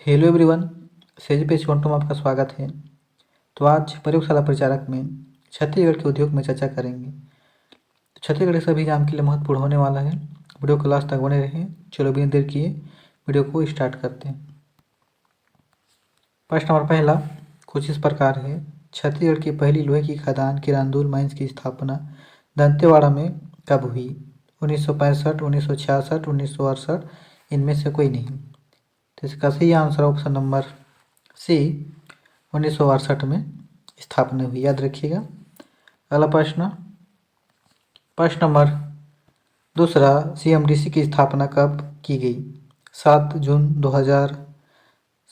Hello everyone, says पे में आपका स्वागत है। तो आज प्रयोगशाला परिचारक में छत्तीसगढ़ के उद्योग में चर्चा करेंगे। तो छत्तीसगढ़ के सभी एग्जाम के लिए महत्वपूर्ण होने वाला है। वीडियो को लास्ट तक बने रहें। चलो बिना देर किए वीडियो को स्टार्ट करते हैं। प्रश्न नंबर पहला कुछ इस प्रकार है। छत्तीसगढ़ की पहली लोहे की खदान किरांदुल माइंस की स्थापना दंतेवाड़ा में कब हुई? 1965, 1966, 1968, इनमें से कोई नहीं। तो इसका सही आंसर ऑप्शन नंबर सी 1968 में स्थापना हुई, याद रखिएगा। अगला प्रश्न नंबर दूसरा, सीएमडीसी की स्थापना कब की गई? 7 जून 2000,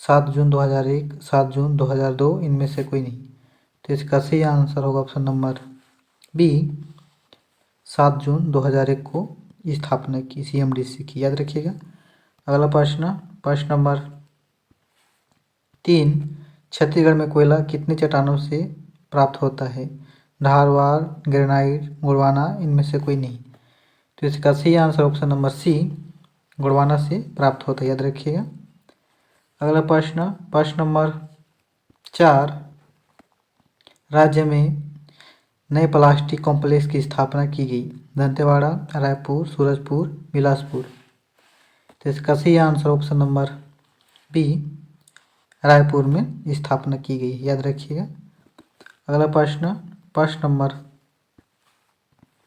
7 जून 2001, 7 जून 2002, इनमें से कोई नहीं। तो इसका सही आंसर होगा ऑप्शन नंबर बी 7 जून 2001 को स्थापना की सीएमडीसी की, याद रखिएगा। अगला प्रश्न नंबर 3, छत्तीसगढ़ में कोयला कितने चट्टानों से प्राप्त होता है? धारवाड़, ग्रेनाइट, गोंडवाना, इनमें से कोई नहीं। तो इसका सही answer option number C Gondwana से प्राप्त होता है, याद रखिएगा। अगला प्रश्न नंबर 4, राज्य में नए प्लास्टिक कॉम्प्लेक्स की स्थापना की गई? दंतेवाड़ा, रायपुर, सूरजपुर, बिलासपुर। तो इसका सही answer option number B Raipur में स्थापना की गई है, याद रखिएगा। अगला प्रश्न नंबर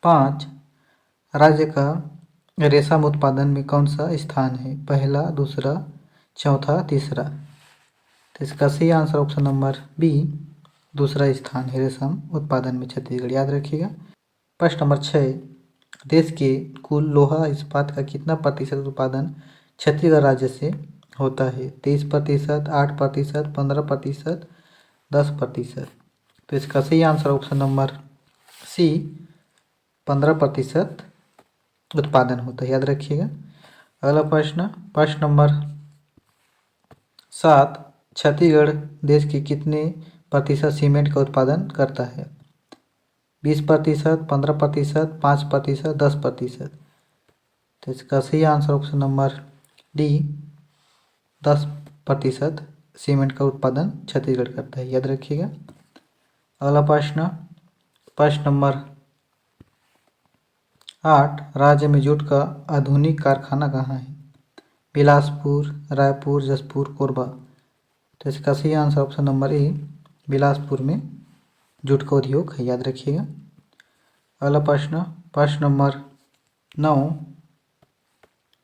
5, राज्य का रेशम उत्पादन में कौन सा स्थान है? पहला, दूसरा, चौथा, तीसरा। तो इसका सही आंसर ऑप्शन नंबर बी दूसरा स्थान है रेशम उत्पादन में छत्तीसगढ़, याद रखिएगा। प्रश्न नंबर 6, देश के कुल लोहा इस्पात का कितना प्रतिशत उत्पादन छत्तीसगढ़ राज्य से होता है? 23%, 8%, 15%, 10%। तो इसका सही आंसर ऑप्शन नंबर सी 15% उत्पादन होता है, याद रखिएगा। अगला प्रश्न नंबर 7, छत्तीसगढ़ देश के कितने प्रतिशत सीमेंट का उत्पादन करता है? 20%, 15%, 5%, 10%। तो इसका सही answer option number D 10% cement का उत्पादन छत्तीसगढ़ करता है, याद रखिएगा। अगला प्रश्न नंबर 8, राज्य में जूट का आधुनिक कारखाना कहाँ है? बिलासपुर, रायपुर, जशपुर, कोरबा। तो इसका सही answer option number A Bilaspur में जूट का उद्योग है, याद रखिएगा। अगला प्रश्न नंबर 9,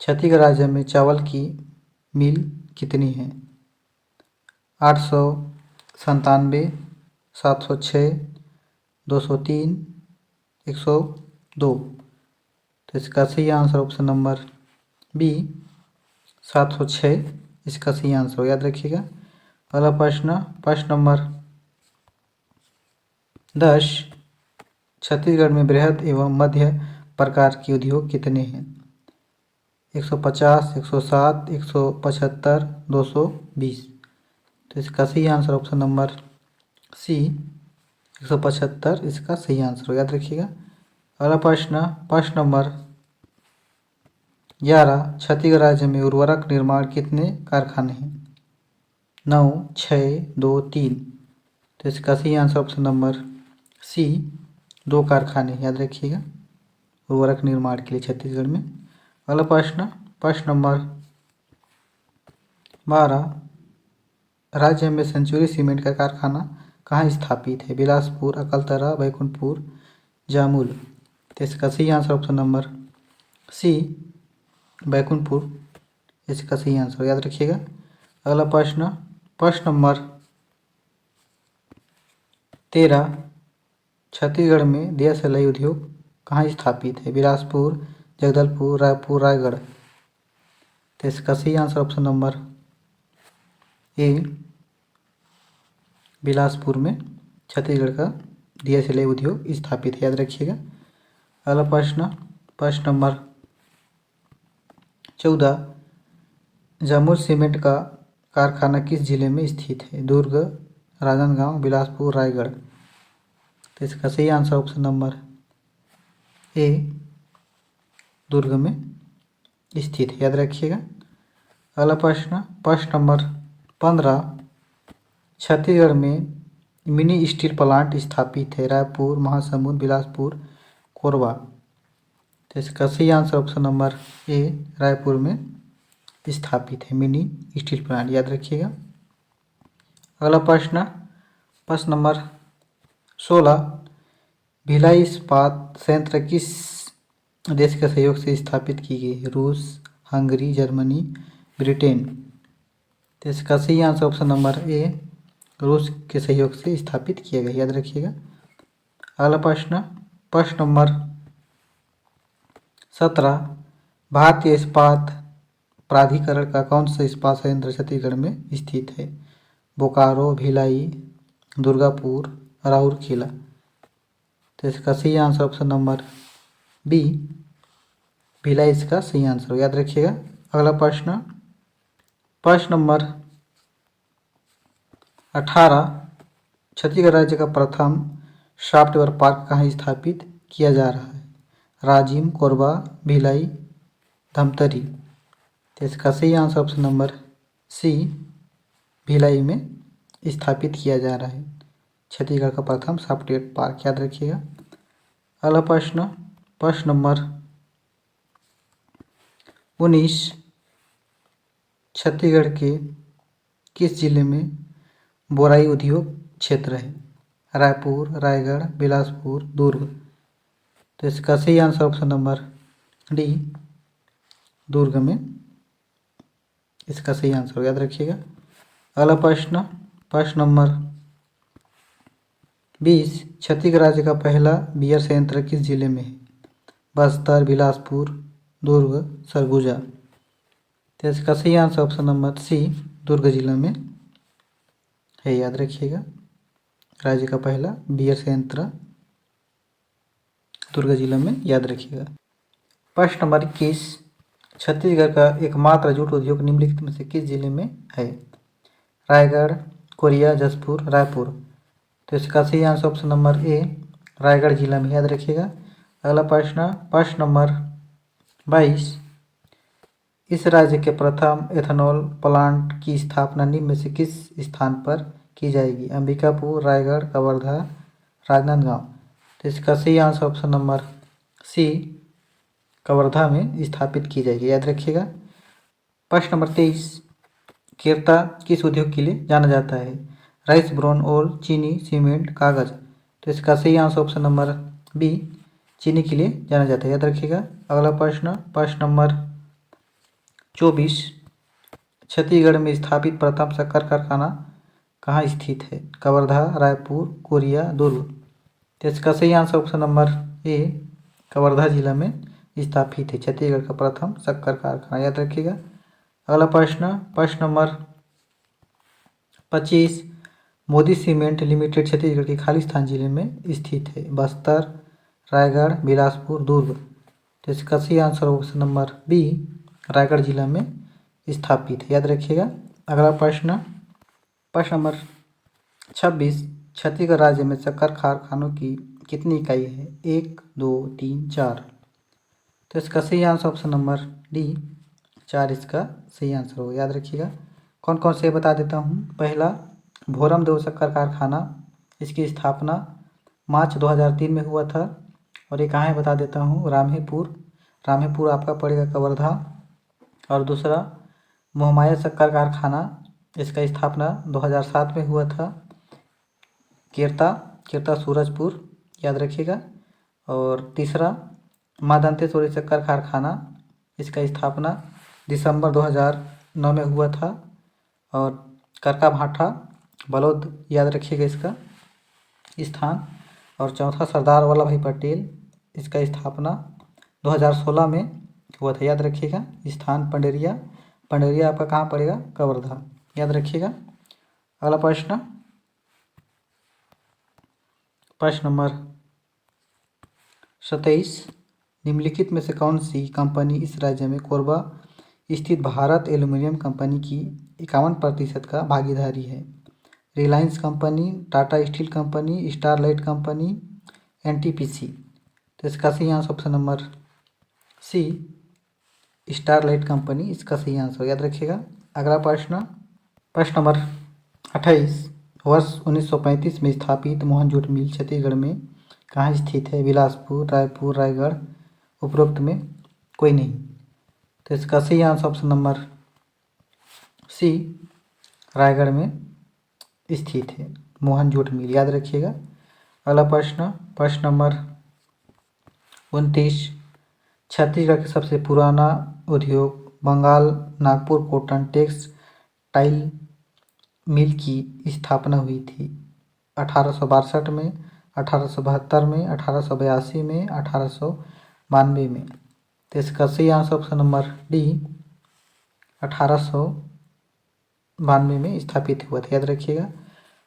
छत्तीसगढ़ राज्य में चावल की मिल कितनी है? 897, 706, 203, 102। तो इसका सही आंसर ऑप्शन नंबर बी 706 इसका सही आंसर, याद रखिएगा। अगला प्रश्न नंबर 10, छत्तीसगढ़ में बृहद एवं मध्य प्रकार के उद्योग कितने हैं? 150, 107, 175, 220। तो इसका सही आंसर ऑप्शन नंबर सी 175 इसका सही आंसर, याद रखिएगा। अगला प्रश्न नंबर 11, छत्तीसगढ़ राज्य में उर्वरक निर्माण कितने कारखाने हैं? 9, 6, 2, 3। तो इसका सही आंसर ऑप्शन नंबर सी 2 कारखाने, याद रखिएगा, उर्वरक निर्माण के लिए छत्तीसगढ़ में। अगला प्रश्न नंबर 12, राज्य में सेंचुरी सीमेंट का कारखाना कहाँ स्थापित है? बिलासपुर, अकलतरा, बैकुंठपुर, जामुल। तो इसका सही answer option number C Baikunthpur इसका सही आंसर, याद रखिएगा। अगला प्रश्न नंबर 13, छत्तीसगढ़ में दिया सलाई उद्योग कहाँ स्थापित है? बिलासपुर, जगदलपुर, रायपुर, रायगढ़। तो इसका सही answer option number A Bilaspur में छत्तीसगढ़ का दिया सिलाई उद्योग स्थापित है, याद रखिएगा। अगला प्रश्न नंबर 14, जामुल सीमेंट का कारखाना किस जिले में स्थित है? दुर्ग, राजनांदगांव, बिलासपुर, रायगढ़। तो इसका सही आंसर ऑप्शन नंबर ए दुर्ग में स्थित है, याद रखिएगा। अगला प्रश्न नंबर 15 छत्तीसगढ़ में मिनी स्टील प्लांट स्थापित है। रायपुर, महासमुंद, बिलासपुर, कोरबा। तो इसका सही answer option number A Raipur में स्थापित है मिनी स्टील प्लांट, याद रखिएगा। अगला प्रश्न, प्रश्न नंबर 16, भिलाई इस्पात संयंत्र किस देश के सहयोग से स्थापित की गई है? रूस, हंगरी, जर्मनी, ब्रिटेन। तो इसका सही आंसर ऑप्शन नंबर ए रूस के सहयोग से स्थापित किया गया, याद रखिएगा। अगला प्रश्न, प्रश्न नंबर 17, भारतीय इस्पात प्राधिकरण का कौन सा इस्पात संयंत्र छत्तीसगढ़ में स्थित है? बोकारो, भिलाई, दुर्गापुर, राउरकेला। तो इसका सही answer option number B Bhilai इसका सही आंसर, याद रखिएगा। अगला प्रश्न, प्रश्न नंबर 18, छत्तीसगढ़ राज्य का प्रथम सॉफ्टवेयर पार्क कहाँ स्थापित किया जा रहा है? राजिम, कोरबा, भिलाई, धमतरी। तो इसका सही answer option number C Bhilai में स्थापित किया जा रहा है छत्तीसगढ़ का प्रथम सॉफ्टवेयर पार्क, याद रखिएगा। अगला प्रश्न, प्रश्न नंबर 19, छत्तीसगढ़ के किस जिले में बोराई उद्योग क्षेत्र है? रायपुर, रायगढ़, बिलासपुर, दुर्ग। तो इसका सही आंसर ऑप्शन नंबर डी दुर्ग में इसका सही आंसर, याद रखिएगा। अगला प्रश्न, प्रश्न नंबर 20, छत्तीसगढ़ राज्य का पहला बियर संयंत्र किस जिले में है? बस्तर, बिलासपुर, दुर्ग, सरगुजा। तो इसका सही आंसर ऑप्शन नंबर सी दुर्ग जिला में है, याद रखिएगा। राज्य का पहला बियर संयंत्र दुर्ग जिला में, याद रखिएगा। प्रश्न नंबर 21, छत्तीसगढ़ का एकमात्र जूट उद्योग निम्नलिखित में से किस जिले में है? रायगढ़, कोरिया, जशपुर, रायपुर। तो इसका सही answer option number A Raigarh जिला में, याद रखिएगा। अगला प्रश्न, प्रश्न नंबर 22, इस राज्य के प्रथम एथेनॉल प्लांट की स्थापना निम्न में से किस स्थान पर की जाएगी? अंबिकापुर, रायगढ़, कवर्धा, राजनांदगांव। तो इसका सही answer option number C Kawardha में स्थापित की जाएगी, याद रखिएगा। प्रश्न नंबर 23, केरता किस उद्योग के लिए जाना जाता है? राइस ब्राउन ऑयल, चीनी, सीमेंट, कागज। तो इसका सही आंसर ऑप्शन नंबर बी चीनी के लिए जाना जाता है, याद रखिएगा। अगला प्रश्न, प्रश्न नंबर 24, छत्तीसगढ़ में स्थापित प्रथम शक्कर कारखाना कहाँ स्थित है? कवर्धा, रायपुर, कोरिया, दुर्ग। तो इसका सही answer option number A Kawardha जिला में स्थापित है छत्तीसगढ़ का प्रथम शक्कर कारखाना, याद रखिएगा। अगला प्रश्न, प्रश्न number 25, Modi cement limited Chhattisgarh के खालिस्तान जिले में स्थित है? बस्तर, रायगढ़, बिलासपुर, दुर्ग। तो इसका सही answer option number B Raigarh जिला में स्थापित है, याद रखिएगा। अगला प्रश्न, प्रश्न नंबर 26, छत्तीसगढ़ राज्य में शक्कर कारखानों की कितनी इकाई है? 1, 2, 3, 4। तो इसका सही आंसर ऑप्शन नंबर डी 4 इसका सही आंसर होगा, याद रखिएगा। कौन कौन से बता देता हूँ। पहला, भोरम देव शक्कर कारखाना, इसकी स्थापना मार्च 2003 में हुआ था। और ये कहाँ है बता देता हूँ, रामहीपुर। रामहीपुर आपका पड़ेगा कवर्धा। और दूसरा, मोहमाया शक्कर कारखाना, इसका स्थापना 2007 में हुआ था, केरता सूरजपुर, याद रखिएगा। और तीसरा, माँ दंतेश्वरी शक्कर कारखाना, इसका स्थापना दिसंबर 2009 में हुआ था। और करका भाठा बलौद, याद रखिएगा इसका स्थान। और चौथा, सरदार वल्लभ भाई पटेल, इसका स्थापना 2016 में हुआ था, याद रखिएगा। स्थान पंडेरिया आपका कहाँ पड़ेगा? कवर्धा, याद रखिएगा। अगला प्रश्न, प्रश्न नंबर 27, निम्नलिखित में से कौन सी कंपनी इस राज्य में कोरबा स्थित भारत एल्यूमिनियम कंपनी की 51% का भागीदारी है? Reliance company, Tata steel company, Sterlite company, NTPC. तो इसका सही answer option number C Sterlite company इसका सही आंसर, याद रखिएगा। अगला प्रश्न, प्रश्न नंबर 28। वर्ष 1935 में स्थापित मोहनजोदड़ो मिल छत्तीसगढ़ में कहाँ स्थित है? बिलासपुर, रायपुर, रायगढ़, उपरोक्त में कोई नहीं। तो इसका सही answer option number C, Raigarh में स्थित है मोहनजोदड़ो मिल, याद रखिएगा। अगला प्रश्न नंबर 29। छत्तीसगढ़ का सबसे पुराना उद्योग Bengal Nagpur cotton textile mill की स्थापना हुई थी 1862 में, 1872 में, 1882 में, 1892 में। तो इसका सही आंसर ऑप्शन नंबर डी, 1892 में स्थापित हुआ था, याद रखिएगा।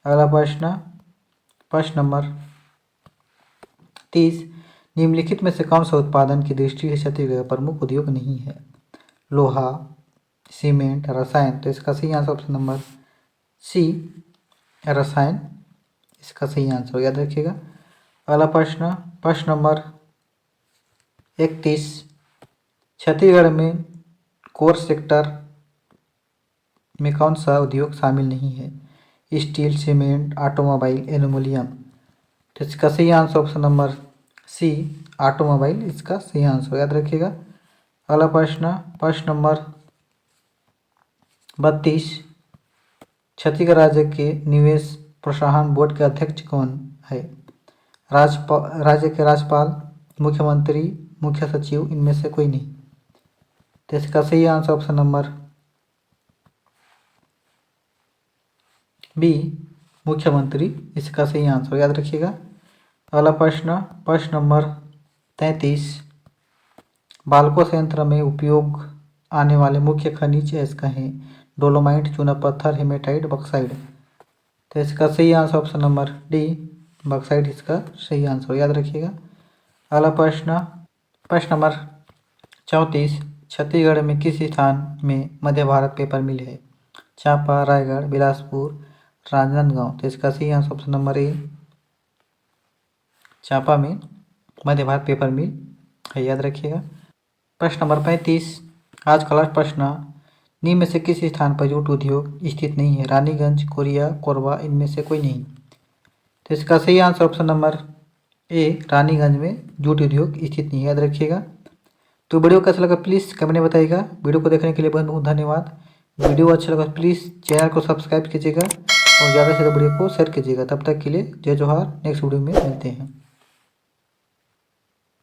अगला प्रश्न नंबर 30। निम्नलिखित में से कौन सा उत्पादन की दृष्टि से छत्तीसगढ़ का प्रमुख उद्योग नहीं है? लोहा, सीमेंट, रसायन। तो इसका सही आंसर ऑप्शन नंबर सी, रसायन इसका सही आंसर, याद रखिएगा। अगला प्रश्न नंबर 31। छत्तीसगढ़ में कोर सेक्टर में कौन सा उद्योग शामिल नहीं है? Steel, cement, automobile, aluminium. तो इसका सही answer option number C, automobile इसका सही आंसर, याद रखिएगा। अगला प्रश्न नंबर 32। छत्तीसगढ़ राज्य के निवेश प्रोत्साहन बोर्ड के अध्यक्ष कौन है? राज्य के राज्यपाल, मुख्यमंत्री, मुख्य सचिव, इनमें से कोई नहीं। तो इसका सही आंसर ऑप्शन नंबर बी, मुख्यमंत्री इसका सही आंसर, याद रखिएगा। अगला प्रश्न नंबर 33। बालको संयंत्र में उपयोग आने वाले मुख्य खनिज इसका है? डोलोमाइट, चूना पत्थर, हेमेटाइट, बक्साइड। तो इसका सही answer option number D, backside इसका सही आंसर, याद रखिएगा। अगला प्रश्न नंबर 34। छत्तीसगढ़ में किस स्थान में मध्य भारत पेपर मिल है? चांपा, रायगढ़, बिलासपुर, राजनांदगांव। तो इसका सही answer option number A, Champa में मध्य भारत पेपर मिल है, याद रखिएगा। प्रश्न नंबर 35। आज का लास्ट प्रश्न। निम्न में से किस स्थान पर जूट उद्योग स्थित नहीं है? रानीगंज, कोरिया, कोरबा, इनमें से कोई नहीं। तो इसका सही answer option number A, Raniganj में जूट उद्योग स्थित नहीं है, याद रखिएगा। तो वीडियो कैसा लगा प्लीज़ कमेंट में बताइएगा। वीडियो को देखने के लिए बहुत बहुत धन्यवाद। वीडियो अच्छा लगा प्लीज़ चैनल को सब्सक्राइब कीजिएगा और ज़्यादा से ज़्यादा वीडियो को शेयर कीजिएगा। तब तक के लिए जय जोहार। नेक्स्ट वीडियो में मिलते हैं।